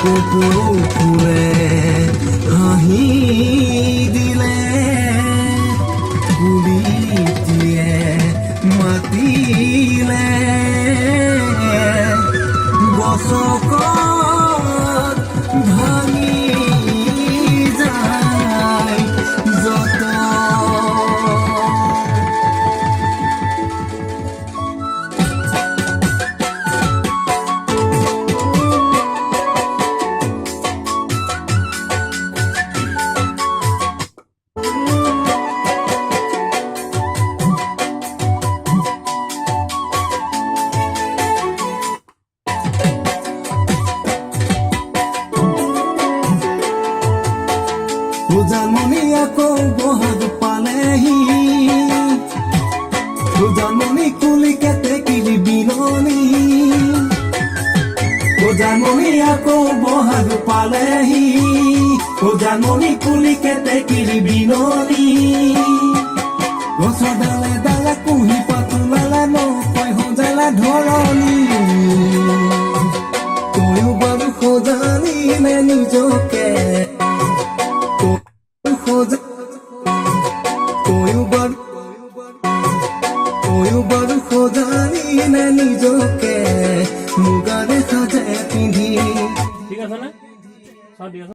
কুকুৰ ফুলে হাঁহি দিলে কুলিটিয়ে মাতিলে গছকত ভাঙি যায় যত জানমণি আকৌ বহাগ পালেহি জানমণি কুলি কেতেকীৰ বিননি জানমণি আকৌ বহাগ পালেহি জানমণি কুলি কেতেকীৰ বিননি গছৰ ডালে ডালে কুঁহি পাতোলালে নকয় সজালে ধৰণী তয়ো বাৰু সজালি নে নিজকে তয়ো বাৰু সজালি নে নিজকে